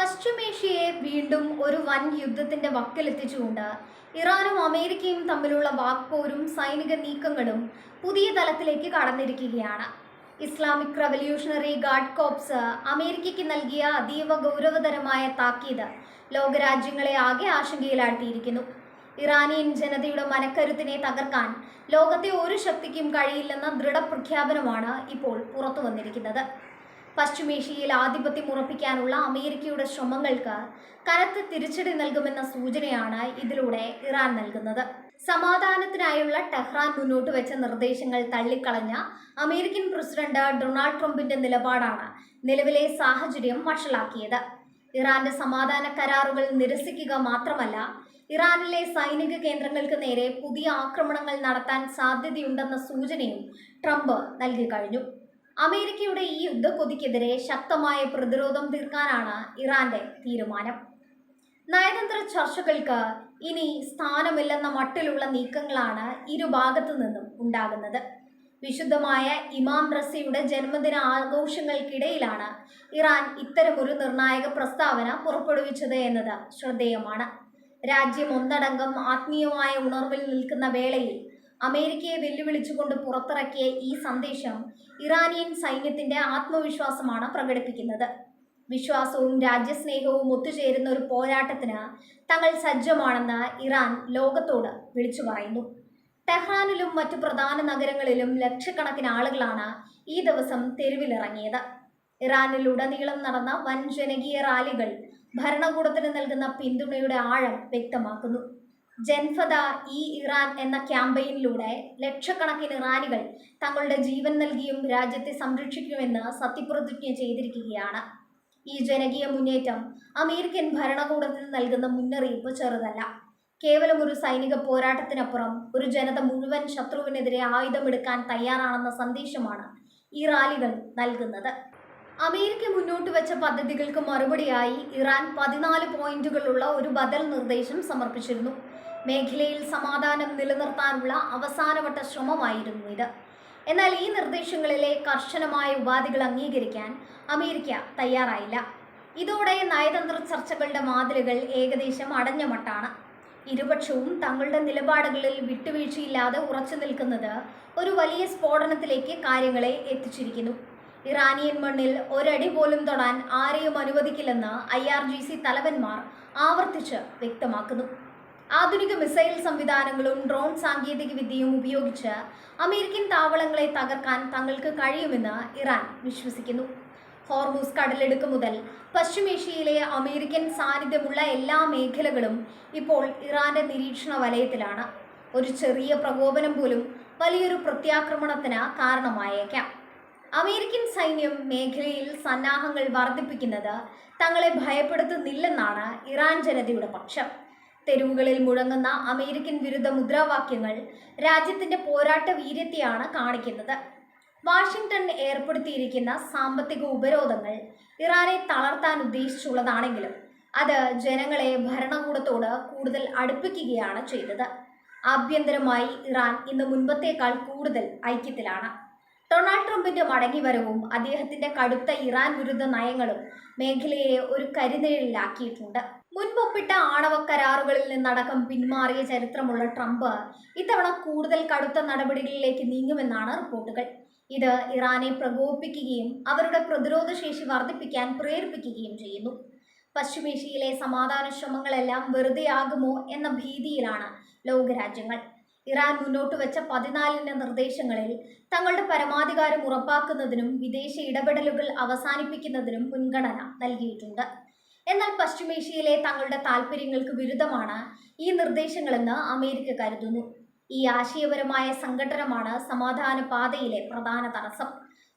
പശ്ചിമേഷ്യയെ വീണ്ടും ഒരു വൻ യുദ്ധത്തിന്റെ വക്കിലെത്തിച്ചുകൊണ്ട് ഇറാനും അമേരിക്കയും തമ്മിലുള്ള വാക്പോരും സൈനിക നീക്കങ്ങളും പുതിയ തലത്തിലേക്ക് കടന്നിരിക്കുകയാണ്. ഇസ്ലാമിക് റവല്യൂഷണറി ഗാർഡ് കോർപ്സ് അമേരിക്കയ്ക്ക് നൽകിയ അതീവ ഗൗരവതരമായ താക്കീത് ലോകരാജ്യങ്ങളെ ആകെ ആശങ്കയിലാഴ്ത്തിയിരിക്കുന്നു. ഇറാനിയൻ ജനതയുടെ മനക്കരുത്തിനെ തകർക്കാൻ ലോകത്തെ ഒരു ശക്തിക്കും കഴിയില്ലെന്ന ദൃഢപ്രഖ്യാപനമാണ് ഇപ്പോൾ പുറത്തു വന്നിരിക്കുന്നത്. പശ്ചിമേഷ്യയിൽ ആധിപത്യം ഉറപ്പിക്കാനുള്ള അമേരിക്കയുടെ ശ്രമങ്ങൾക്ക് കനത്ത തിരിച്ചടി നൽകുമെന്ന സൂചനയാണ് ഇതിലൂടെ ഇറാൻ നൽകുന്നത്. സമാധാനത്തിനായുള്ള ടെഹ്റാൻ മുന്നോട്ട് വെച്ച നിർദ്ദേശങ്ങൾ തള്ളിക്കളഞ്ഞ അമേരിക്കൻ പ്രസിഡന്റ് ഡൊണാൾഡ് ട്രംപിന്റെ നിലപാടാണ് നിലവിലെ സാഹചര്യം വഷളാക്കിയത്. ഇറാന്റെ സമാധാന കരാറുകൾ നിരസിക്കുക മാത്രമല്ല, ഇറാനിലെ സൈനിക കേന്ദ്രങ്ങൾക്ക് നേരെ പുതിയ ആക്രമണങ്ങൾ നടത്താൻ സാധ്യതയുണ്ടെന്ന സൂചനയും ട്രംപ് നൽകി കഴിഞ്ഞു. അമേരിക്കയുടെ ഈ യുദ്ധക്കൊതിക്കെതിരെ ശക്തമായ പ്രതിരോധം തീർക്കാനാണ് ഇറാന്റെ തീരുമാനം. നയതന്ത്ര ചർച്ചകൾക്ക് ഇനി സ്ഥാനമില്ലെന്ന മട്ടിലുള്ള നീക്കങ്ങളാണ് ഇരുഭാഗത്തു നിന്നും ഉണ്ടാകുന്നത്. വിശുദ്ധമായ ഇമാം റസിയുടെ ജന്മദിന ആഘോഷങ്ങൾക്കിടയിലാണ് ഇറാൻ ഇത്തരമൊരു നിർണായക പ്രസ്താവന പുറപ്പെടുവിച്ചത് എന്നത് ശ്രദ്ധേയമാണ്. രാജ്യം ഒന്നടങ്കം ആത്മീയമായ ഉണർവിൽ നിൽക്കുന്ന വേളയിൽ അമേരിക്കയെ വെല്ലുവിളിച്ചുകൊണ്ട് പുറത്തിറക്കിയ ഈ സന്ദേശം ഇറാനിയൻ സൈന്യത്തിന്റെ ആത്മവിശ്വാസമാണ് പ്രകടിപ്പിക്കുന്നത്. വിശ്വാസവും രാജ്യസ്നേഹവും ഒത്തുചേരുന്ന ഒരു പോരാട്ടത്തിന് തങ്ങൾ സജ്ജമാണെന്ന് ഇറാൻ ലോകത്തോട് വിളിച്ചു പറയുന്നു. ടെഹ്റാനിലും മറ്റു പ്രധാന നഗരങ്ങളിലും ലക്ഷക്കണക്കിന് ആളുകളാണ് ഈ ദിവസം തെരുവിലിറങ്ങിയത്. ഇറാനിലുടനീളം നടന്ന വൻ ജനകീയ റാലികൾ ഭരണകൂടത്തിന് നൽകുന്ന പിന്തുണയുടെ ആഴം വ്യക്തമാക്കുന്നു. ജൻഫദ ഇ ഇറാൻ എന്ന ക്യാമ്പയിനിലൂടെ ലക്ഷക്കണക്കിന് ഇറാനികൾ തങ്ങളുടെ ജീവൻ നൽകിയും രാജ്യത്തെ സംരക്ഷിക്കുമെന്ന് സത്യപ്രതിജ്ഞ ചെയ്തിരിക്കുകയാണ്. ഈ ജനകീയ മുന്നേറ്റം അമേരിക്കൻ ഭരണകൂടത്തിന് നൽകുന്ന മുന്നറിയിപ്പ് ചെറുതല്ല. കേവലം ഒരു സൈനിക പോരാട്ടത്തിനപ്പുറം ഒരു ജനത മുഴുവൻ ശത്രുവിനെതിരെ ആയുധമെടുക്കാൻ തയ്യാറാണെന്ന സന്ദേശമാണ് ഈ റാലികൾ നൽകുന്നത്. അമേരിക്ക മുന്നോട്ട് വെച്ച പദ്ധതികൾക്ക് മറുപടിയായി ഇറാൻ 14 പോയിന്റുകളുള്ള ഒരു ബദൽ നിർദ്ദേശം സമർപ്പിച്ചിരുന്നു. മേഖലയിൽ സമാധാനം നിലനിർത്താനുള്ള അവസാനവട്ട ശ്രമമായിരുന്നു ഇത്. എന്നാൽ ഈ നിർദ്ദേശങ്ങളിലെ കർശനമായ ഉപാധികൾ അംഗീകരിക്കാൻ അമേരിക്ക തയ്യാറായില്ല. ഇതോടെ നയതന്ത്ര ചർച്ചകളുടെ വാതിലുകൾ ഏകദേശം അടഞ്ഞ മട്ടാണ്. ഇരുപക്ഷവും തങ്ങളുടെ നിലപാടുകളിൽ വിട്ടുവീഴ്ചയില്ലാതെ ഉറച്ചു നിൽക്കുന്നത് ഒരു വലിയ സ്ഫോടനത്തിലേക്ക് കാര്യങ്ങളെ എത്തിച്ചിരിക്കുന്നു. ഇറാനിയൻ മണ്ണിൽ ഒരടി പോലും തൊടാൻ ആരെയും അനുവദിക്കില്ലെന്ന് IRGC തലവന്മാർ ആവർത്തിച്ച് വ്യക്തമാക്കുന്നു. ആധുനിക മിസൈൽ സംവിധാനങ്ങളും ഡ്രോൺ സാങ്കേതിക വിദ്യയും ഉപയോഗിച്ച് അമേരിക്കൻ താവളങ്ങളെ തകർക്കാൻ തങ്ങൾക്ക് കഴിയുമെന്ന് ഇറാൻ വിശ്വസിക്കുന്നു. ഹോർമൂസ് കടലിടുക്ക് മുതൽ പശ്ചിമേഷ്യയിലെ അമേരിക്കൻ സാന്നിധ്യമുള്ള എല്ലാ മേഖലകളും ഇപ്പോൾ ഇറാന്റെ നിരീക്ഷണ വലയത്തിലാണ്. ഒരു ചെറിയ പ്രകോപനം പോലും വലിയൊരു പ്രത്യാക്രമണത്തിന് കാരണമായേക്കാം. അമേരിക്കൻ സൈന്യം മേഖലയിൽ സന്നാഹങ്ങൾ വർദ്ധിപ്പിക്കുന്നത് തങ്ങളെ ഭയപ്പെടുത്തുന്നില്ലെന്നാണ് ഇറാൻ ജനതയുടെ പക്ഷം. തെരുവുകളിൽ മുഴങ്ങുന്ന അമേരിക്കൻ വിരുദ്ധ മുദ്രാവാക്യങ്ങൾ രാജ്യത്തിന്റെ പോരാട്ട വീര്യത്തെയാണ് കാണിക്കുന്നത്. വാഷിംഗ്ടൺ ഏർപ്പെടുത്തിയിരിക്കുന്ന സാമ്പത്തിക ഉപരോധങ്ങൾ ഇറാനെ തളർത്താൻ ഉദ്ദേശിച്ചുള്ളതാണെങ്കിലും അത് ജനങ്ങളെ ഭരണകൂടത്തോട് കൂടുതൽ അടുപ്പിക്കുകയാണ് ചെയ്തത്. ആഭ്യന്തരമായി ഇറാൻ ഇന്ന് മുൻപത്തേക്കാൾ കൂടുതൽ ഐക്യത്തിലാണ്. ഡൊണാൾഡ് ട്രംപിന്റെ മടങ്ങിവരവും അദ്ദേഹത്തിന്റെ കടുത്ത ഇറാൻ വിരുദ്ധ നയങ്ങളും മേഖലയെ ഒരു കരിനിഴലിലാക്കിയിട്ടുണ്ട്. മുൻപൊപ്പിട്ട ആണവ കരാറുകളിൽ നിന്നടക്കം പിന്മാറിയ ചരിത്രമുള്ള ട്രംപ് ഇത്തവണ കൂടുതൽ കടുത്ത നടപടികളിലേക്ക് നീങ്ങുമെന്നാണ് റിപ്പോർട്ടുകൾ. ഇത് ഇറാനെ പ്രകോപിപ്പിക്കുകയും അവരുടെ പ്രതിരോധ ശേഷി വർദ്ധിപ്പിക്കാൻ പ്രേരിപ്പിക്കുകയും ചെയ്യുന്നു. പശ്ചിമേഷ്യയിലെ സമാധാന ശ്രമങ്ങളെല്ലാം വെറുതെയാകുമോ എന്ന ഭീതിയിലാണ് ലോകരാജ്യങ്ങൾ. ഇറാൻ മുന്നോട്ട് വെച്ച 14 നിർദ്ദേശങ്ങളിൽ തങ്ങളുടെ പരമാധികാരം ഉറപ്പാക്കുന്നതിനും വിദേശ ഇടപെടലുകൾ അവസാനിപ്പിക്കുന്നതിനും മുൻഗണന നൽകിയിട്ടുണ്ട്. എന്നാൽ പശ്ചിമേഷ്യയിലെ തങ്ങളുടെ താൽപ്പര്യങ്ങൾക്ക് വിരുദ്ധമാണ് ഈ നിർദ്ദേശങ്ങളെന്ന് അമേരിക്ക കരുതുന്നു. ഈ ആശയപരമായ സംഘടനമാണ് സമാധാന പാതയിലെ പ്രധാന തടസ്സം.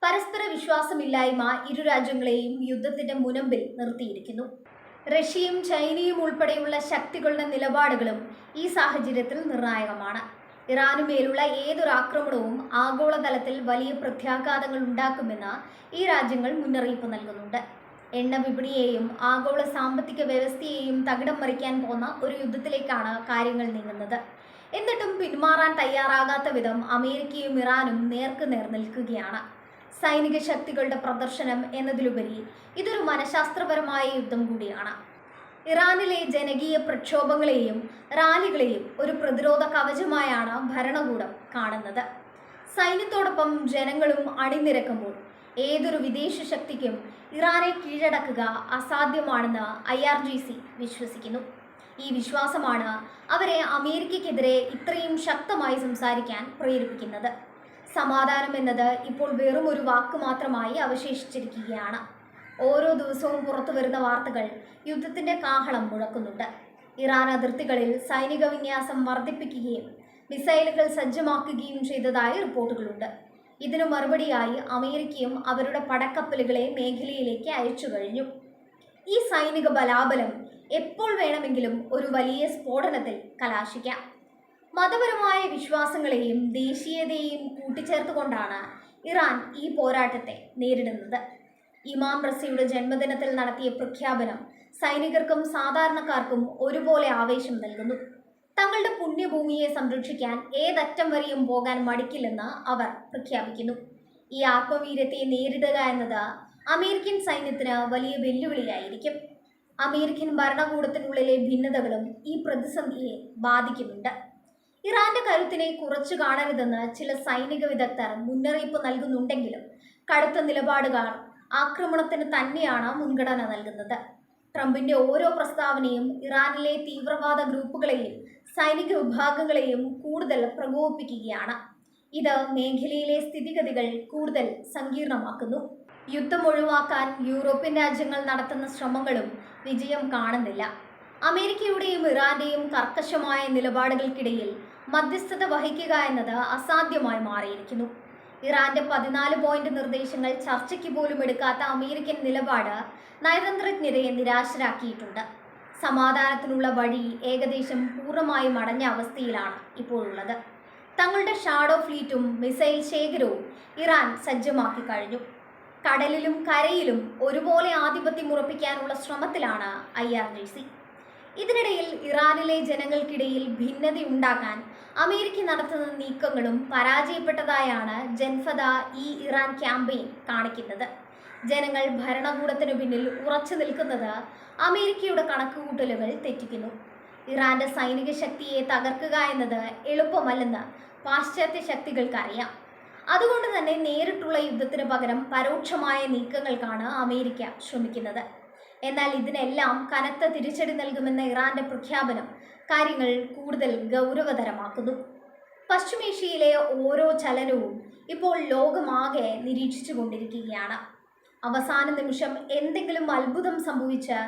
പരസ്പര വിശ്വാസമില്ലായ്മ ഇരു രാജ്യങ്ങളെയും യുദ്ധത്തിന്റെ മുനമ്പിൽ നിർത്തിയിരിക്കുന്നു. റഷ്യയും ചൈനയും ഉൾപ്പെടെയുള്ള ശക്തികളുടെ നിലപാടുകളും ഈ സാഹചര്യത്തിൽ നിർണായകമാണ്. ഇറാനുമേലുള്ള ഏതൊരു ആക്രമണവും ആഗോളതലത്തിൽ വലിയ പ്രത്യാഘാതങ്ങൾ ഉണ്ടാക്കുമെന്ന് ഈ രാജ്യങ്ങൾ മുന്നറിയിപ്പ് നൽകുന്നുണ്ട്. എണ്ണ വിപണിയെയും ആഗോള സാമ്പത്തിക വ്യവസ്ഥയെയും തകിടം മറിക്കാൻ പോന്ന ഒരു യുദ്ധത്തിലേക്കാണ് കാര്യങ്ങൾ നീങ്ങുന്നത്. എന്നിട്ടും പിന്മാറാൻ തയ്യാറാകാത്ത വിധം അമേരിക്കയും ഇറാനും നേർക്കുനേർ നിൽക്കുകയാണ്. സൈനിക ശക്തികളുടെ പ്രദർശനം എന്നതിലുപരി ഇതൊരു മനഃശാസ്ത്രപരമായ യുദ്ധം കൂടിയാണ്. ഇറാനിലെ ജനകീയ പ്രക്ഷോഭങ്ങളെയും റാലികളെയും ഒരു പ്രതിരോധ കവചമായാണ് ഭരണകൂടം കാണുന്നത്. സൈന്യത്തോടൊപ്പം ജനങ്ങളും അണിനിരക്കുമ്പോൾ ഏതൊരു വിദേശ ശക്തിക്കും ഇറാനെ കീഴടക്കുക അസാധ്യമാണെന്ന് IRGC വിശ്വസിക്കുന്നു. ഈ വിശ്വാസമാണ് അവരെ അമേരിക്കയ്ക്കെതിരെ ഇത്രയും ശക്തമായി സംസാരിക്കാൻ പ്രേരിപ്പിക്കുന്നത്. സമാധാനം എന്നത് ഇപ്പോൾ വെറും ഒരു വാക്ക് മാത്രമായി അവശേഷിച്ചിരിക്കുകയാണ്. ഓരോ ദിവസവും പുറത്തു വരുന്ന വാർത്തകൾ യുദ്ധത്തിന്റെ കാഹളം മുഴക്കുന്നുണ്ട്. ഇറാൻ അതിർത്തികളിൽ സൈനിക വിന്യാസം വർദ്ധിപ്പിക്കുകയും മിസൈലുകൾ സജ്ജമാക്കുകയും ചെയ്തതായി റിപ്പോർട്ടുകളുണ്ട്. ഇതിനു മറുപടിയായി അമേരിക്കയും അവരുടെ പടക്കപ്പലുകളെ മേഖലയിലേക്ക് അയച്ചു കഴിഞ്ഞു. ഈ സൈനിക ബലാബലം എപ്പോൾ വേണമെങ്കിലും ഒരു വലിയ സ്ഫോടനത്തിൽ കലാശിക്കാം. മതപരമായ വിശ്വാസങ്ങളെയും ദേശീയതയെയും കൂട്ടിച്ചേർത്തുകൊണ്ടാണ് ഇറാൻ ഈ പോരാട്ടത്തെ നേരിടുന്നത്. ഇമാം റസയുടെ ജന്മദിനത്തിൽ നടത്തിയ പ്രഖ്യാപനം സൈനികർക്കും സാധാരണക്കാർക്കും ഒരുപോലെ ആവേശം നൽകുന്നു. തങ്ങളുടെ പുണ്യഭൂമിയെ സംരക്ഷിക്കാൻ ഏതറ്റം വരെയും പോകാൻ മടിക്കില്ലെന്ന് അവർ പ്രഖ്യാപിക്കുന്നു. ഈ ആത്മവീര്യത്തെ നേരിടുക എന്നത് അമേരിക്കൻ സൈന്യത്തിന് വലിയ വെല്ലുവിളിയായിരിക്കും. അമേരിക്കൻ ഭരണകൂടത്തിനുള്ളിലെ ഭിന്നതകളും ഈ പ്രതിസന്ധിയെ ബാധിക്കുന്നുണ്ട്. ഇറാന്റെ കരുത്തിനെ കുറച്ചു കാണരുതെന്ന് ചില സൈനിക വിദഗ്ധർ മുന്നറിയിപ്പ് നൽകുന്നുണ്ടെങ്കിലും കടുത്ത നിലപാടുകാർ ആക്രമണത്തിന് തന്നെയാണ് മുൻഗണന നൽകുന്നത്. ട്രംപിന്റെ ഓരോ പ്രസ്താവനയും ഇറാനിലെ തീവ്രവാദ ഗ്രൂപ്പുകളെയും സൈനിക വിഭാഗങ്ങളെയും കൂടുതൽ പ്രകോപിപ്പിക്കുകയാണ്. ഇത് മേഖലയിലെ സ്ഥിതിഗതികൾ കൂടുതൽ സങ്കീർണമാക്കുന്നു. യുദ്ധം ഒഴിവാക്കാൻ യൂറോപ്യൻ രാജ്യങ്ങൾ നടത്തുന്ന ശ്രമങ്ങളും വിജയം കാണുന്നില്ല. അമേരിക്കയുടെയും ഇറാന്റെയും കർക്കശമായ നിലപാടുകൾക്കിടയിൽ മധ്യസ്ഥത വഹിക്കുക എന്നത് അസാധ്യമായി മാറിയിരിക്കുന്നു. ഇറാന്റെ 14 പോയിന്റ് നിർദ്ദേശങ്ങൾ ചർച്ചയ്ക്ക് പോലും എടുക്കാത്ത അമേരിക്കൻ നിലപാട് നയതന്ത്രജ്ഞരെ നിരാശരാക്കിയിട്ടുണ്ട്. സമാധാനത്തിനുള്ള വഴി ഏകദേശം പൂർണ്ണമായും അടഞ്ഞ അവസ്ഥയിലാണ് ഇപ്പോഴുള്ളത്. തങ്ങളുടെ ഷാഡോ ഫ്ലീറ്റും മിസൈൽ ശേഖരവും ഇറാൻ സജ്ജമാക്കി കഴിഞ്ഞു. കടലിലും കരയിലും ഒരുപോലെ ആധിപത്യം ഉറപ്പിക്കാനുള്ള ശ്രമത്തിലാണ് IRGC. ഇതിനിടയിൽ ഇറാനിലെ ജനങ്ങൾക്കിടയിൽ ഭിന്നതയുണ്ടാക്കാൻ അമേരിക്ക നടത്തുന്ന നീക്കങ്ങളും പരാജയപ്പെട്ടതായാണ് ജൻഫദ ഈ ഇറാൻ ക്യാമ്പയിൻ കാണിക്കുന്നത്. ജനങ്ങൾ ഭരണകൂടത്തിനു പിന്നിൽ ഉറച്ചു നിൽക്കുന്നത് അമേരിക്കയുടെ കണക്കുകൂട്ടലുകൾ തെറ്റിക്കുന്നു. ഇറാന്റെ സൈനിക ശക്തിയെ തകർക്കുക എന്നത് എളുപ്പമല്ലെന്ന് പാശ്ചാത്യ ശക്തികൾക്കറിയാം. അതുകൊണ്ട് തന്നെ നേരിട്ടുള്ള യുദ്ധത്തിന് പകരം പരോക്ഷമായ നീക്കങ്ങൾക്കാണ് അമേരിക്ക ശ്രമിക്കുന്നത്. എന്നാൽ ഇതിനെല്ലാം കനത്ത തിരിച്ചടി നൽകുമെന്ന ഇറാന്റെ പ്രഖ്യാപനം കാര്യങ്ങൾ കൂടുതൽ ഗൗരവതരമാക്കുന്നു. പശ്ചിമേഷ്യയിലെ ഓരോ ചലനവും ഇപ്പോൾ ലോകമാകെ നിരീക്ഷിച്ചു കൊണ്ടിരിക്കുകയാണ്. അവസാന നിമിഷം എന്തെങ്കിലും അത്ഭുതം സംഭവിച്ച്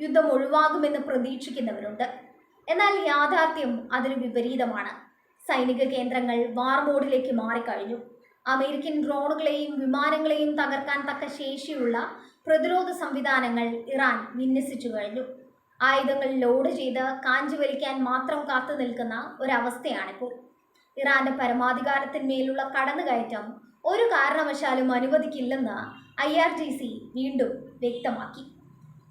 യുദ്ധം ഒഴിവാകുമെന്ന് പ്രതീക്ഷിക്കുന്നവരുണ്ട്. എന്നാൽ യാഥാർത്ഥ്യം അതിന് വിപരീതമാണ്. സൈനിക കേന്ദ്രങ്ങൾ വാർ മോഡിലേക്ക് മാറിക്കഴിഞ്ഞു. അമേരിക്കൻ ഡ്രോണുകളെയും വിമാനങ്ങളെയും തകർക്കാൻ തക്ക ശേഷിയുള്ള പ്രതിരോധ സംവിധാനങ്ങൾ ഇറാൻ വിന്യസിച്ചു കഴിഞ്ഞു. ആയുധങ്ങൾ ലോഡ് ചെയ്ത് കാഞ്ചി വലിക്കാൻ മാത്രം കാത്തു നിൽക്കുന്ന ഒരവസ്ഥയാണിപ്പോൾ. ഇറാന്റെ പരമാധികാരത്തിന്മേലുള്ള കടന്നുകയറ്റം ഒരു കാരണവശാലും അനുവദിക്കില്ലെന്ന് IRGC വീണ്ടും വ്യക്തമാക്കി.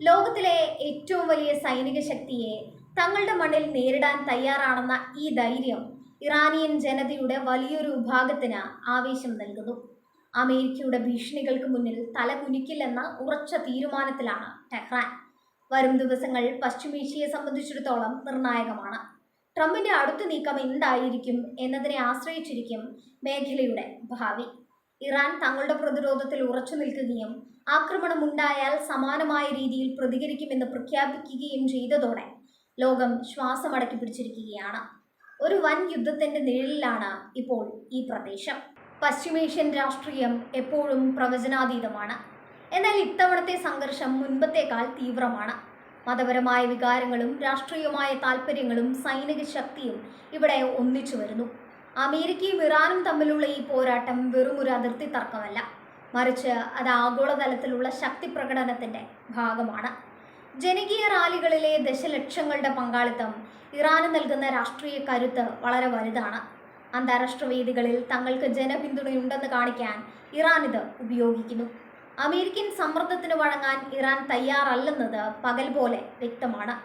ലോകത്തിലെ ഏറ്റവും വലിയ സൈനിക ശക്തിയെ തങ്ങളുടെ മണ്ണിൽ നേരിടാൻ തയ്യാറാണെന്ന ഈ ധൈര്യം ഇറാനിയൻ ജനതയുടെ വലിയൊരു വിഭാഗത്തിന് ആവേശം നൽകുന്നു. അമേരിക്കയുടെ ഭീഷണികൾക്ക് മുന്നിൽ തല കുനിക്കില്ലെന്ന ഉറച്ച തീരുമാനത്തിലാണ് ടെഹ്റാൻ. വരും ദിവസങ്ങൾ പശ്ചിമേഷ്യയെ സംബന്ധിച്ചിടത്തോളം നിർണായകമാണ്. ട്രംപിന്റെ അടുത്ത നീക്കം എന്തായിരിക്കും എന്നതിനെ ആശ്രയിച്ചിരിക്കും മേഖലയുടെ ഭാവി. ഇറാൻ തങ്ങളുടെ പ്രതിരോധത്തിൽ ഉറച്ചു നിൽക്കുകയും ആക്രമണമുണ്ടായാൽ സമാനമായ രീതിയിൽ പ്രതികരിക്കുമെന്ന് പ്രഖ്യാപിക്കുകയും ചെയ്തതോടെ ലോകം ശ്വാസമടക്കി പിടിച്ചിരിക്കുകയാണ്. ഒരു വൻ യുദ്ധത്തിന്റെ നിഴലിലാണ് ഇപ്പോൾ ഈ പ്രദേശം. പശ്ചിമേഷ്യൻ രാഷ്ട്രീയം എപ്പോഴും പ്രവചനാതീതമാണ്. എന്നാൽ ഇത്തവണത്തെ സംഘർഷം മുൻപത്തേക്കാൾ തീവ്രമാണ്. മതപരമായ വികാരങ്ങളും രാഷ്ട്രീയമായ താൽപ്പര്യങ്ങളും സൈനിക ശക്തിയും ഇവിടെ ഒന്നിച്ചു വരുന്നു. അമേരിക്കയും ഇറാനും തമ്മിലുള്ള ഈ പോരാട്ടം വെറും ഒരു അതിർത്തി തർക്കമല്ല, മറിച്ച് അത് ആഗോളതലത്തിലുള്ള ശക്തി പ്രകടനത്തിന്റെ ഭാഗമാണ്. ജനകീയ റാലികളിലെ ദശലക്ഷങ്ങളുടെ പങ്കാളിത്തം ഇറാന് നൽകുന്ന രാഷ്ട്രീയ കരുത്ത് വളരെ വലുതാണ്. അന്താരാഷ്ട്ര വേദികളിൽ തങ്ങൾക്ക് ജനപിന്തുണയുണ്ടെന്ന് കാണിക്കാൻ ഇറാൻ ഇത് ഉപയോഗിക്കുന്നു. അമേരിക്കൻ സമ്മർദ്ദത്തിന് വഴങ്ങാൻ ഇറാൻ തയ്യാറല്ലെന്നത് പകൽ പോലെ വ്യക്തമാണ്.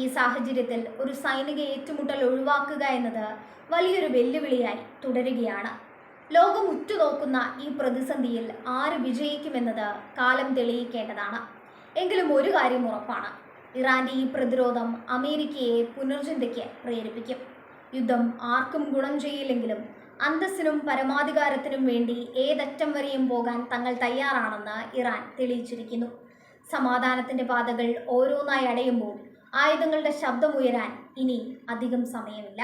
ഈ സാഹചര്യത്തിൽ ഒരു സൈനിക ഏറ്റുമുട്ടൽ ഒഴിവാക്കുക എന്നത് വലിയൊരു വെല്ലുവിളിയായി തുടരുകയാണ്. ലോകം ഉറ്റുനോക്കുന്ന ഈ പ്രതിസന്ധിയിൽ ആര് വിജയിക്കുമെന്നത് കാലം തെളിയിക്കേണ്ടതാണ്. എങ്കിലും ഒരു കാര്യം ഉറപ്പാണ്, ഇറാന്റെ ഈ പ്രതിരോധം അമേരിക്കയെ പുനർചിന്തയ്ക്ക് പ്രേരിപ്പിക്കും. യുദ്ധം ആർക്കും ഗുണം ചെയ്യില്ലെങ്കിലും അന്തസ്സിനും പരമാധികാരത്തിനും വേണ്ടി ഏതറ്റം വരെയും പോകാൻ തങ്ങൾ തയ്യാറാണെന്ന് ഇറാൻ തെളിയിച്ചിരിക്കുന്നു. സമാധാനത്തിന്റെ പാതകൾ ഓരോന്നായി അടയുമ്പോൾ ആയുധങ്ങളുടെ ശബ്ദമുയരാൻ ഇനി അധികം സമയമില്ല.